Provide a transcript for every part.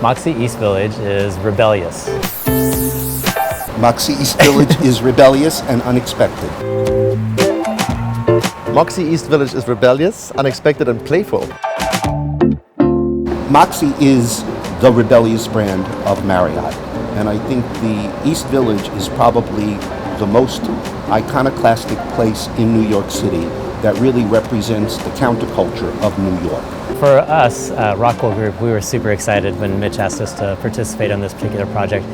Moxy East Village is rebellious. Moxy East Village is rebellious and unexpected. Moxy East Village is rebellious, unexpected, and playful. Moxy is the rebellious brand of Marriott, and I think the East Village is probably the most iconoclastic place in New York City that really represents the counterculture of New York. For us, Rockwell Group, we were super excited when Mitch asked us to participate on this particular project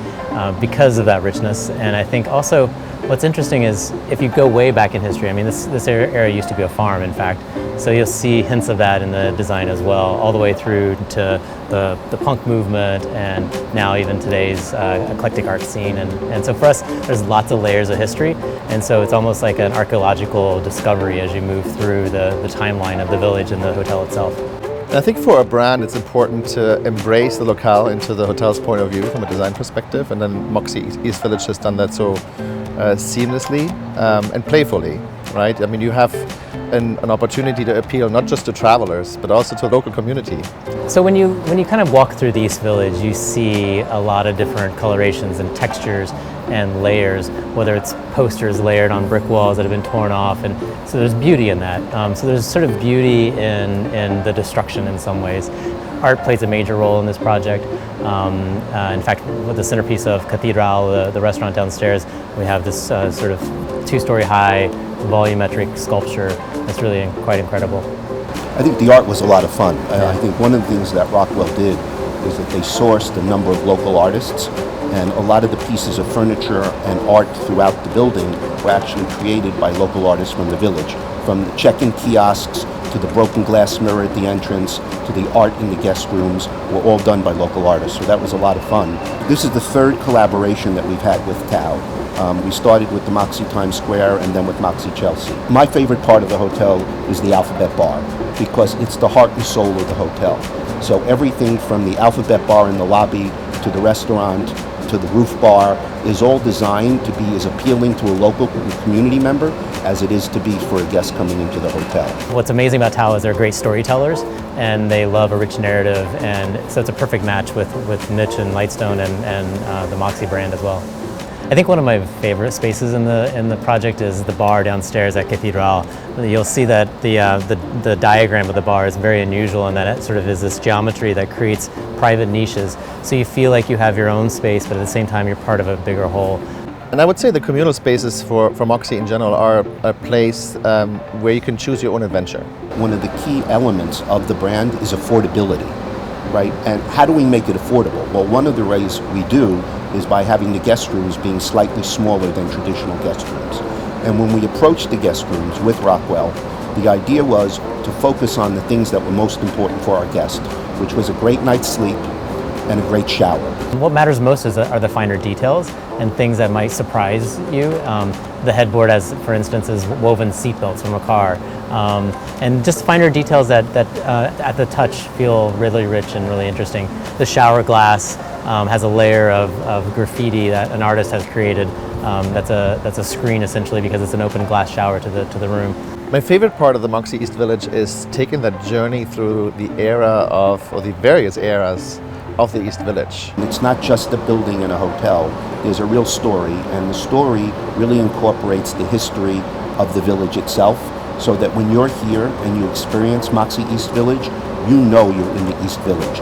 because of that richness. And I think also what's interesting is if you go way back in history, I mean, this area used to be a farm, in fact. So you'll see hints of that in the design as well, all the way through to the punk movement and now even today's eclectic art scene. And so for us, there's lots of layers of history. And so it's almost like an archaeological discovery as you move through the timeline of the village and the hotel itself. I think for a brand, it's important to embrace the locale into the hotel's point of view from a design perspective, and then Moxy East Village has done that so seamlessly and playfully, right? I mean, you have an opportunity to appeal not just to travelers, but also to the local community. So when you kind of walk through the East Village, you see a lot of different colorations and textures and layers, whether it's posters layered on brick walls that have been torn off, and so there's beauty in that. So there's sort of beauty in the destruction in some ways. Art plays a major role in this project. In fact, with the centerpiece of Cathedral, the restaurant downstairs, we have this sort of 2-story high volumetric sculpture that's really quite incredible. I think the art was a lot of fun. I think one of the things that Rockwell did was that they sourced a number of local artists, and a lot of the pieces of furniture and art throughout the building were actually created by local artists from the village. From the check-in kiosks to the broken glass mirror at the entrance to the art in the guest rooms were all done by local artists, so that was a lot of fun. This is the third collaboration that we've had with Tao. We started with the Moxy Times Square and then with Moxy Chelsea. My favorite part of the hotel is the Alphabet Bar because it's the heart and soul of the hotel. So everything from the Alphabet Bar in the lobby to the restaurant to the roof bar is all designed to be as appealing to a local community member as it is to be for a guest coming into the hotel. What's amazing about Tao is they're great storytellers and they love a rich narrative, and so it's a perfect match with Mitch and Lightstone and the Moxy brand as well. I think one of my favorite spaces in the project is the bar downstairs at Cathedral. You'll see that the diagram of the bar is very unusual in that it sort of is this geometry that creates private niches. So you feel like you have your own space, but at the same time you're part of a bigger whole. And I would say the communal spaces for Moxy in general are a place where you can choose your own adventure. One of the key elements of the brand is affordability, right? And how do we make it affordable? Well, one of the ways we do is by having the guest rooms being slightly smaller than traditional guest rooms. And when we approached the guest rooms with Rockwell, the idea was to focus on the things that were most important for our guests, which was a great night's sleep and a great shower. What matters most are the finer details and things that might surprise you. The headboard, as for instance, is woven seatbelts from a car. And just finer details that at the touch feel really rich and really interesting. The shower glass has a layer of graffiti that an artist has created. That's a screen essentially because it's an open glass shower to the room. My favorite part of the Moxy East Village is taking that journey through the the various eras of the East Village. It's not just a building and a hotel. There's a real story, and the story really incorporates the history of the village itself, so that when you're here and you experience Moxy East Village, you know you're in the East Village.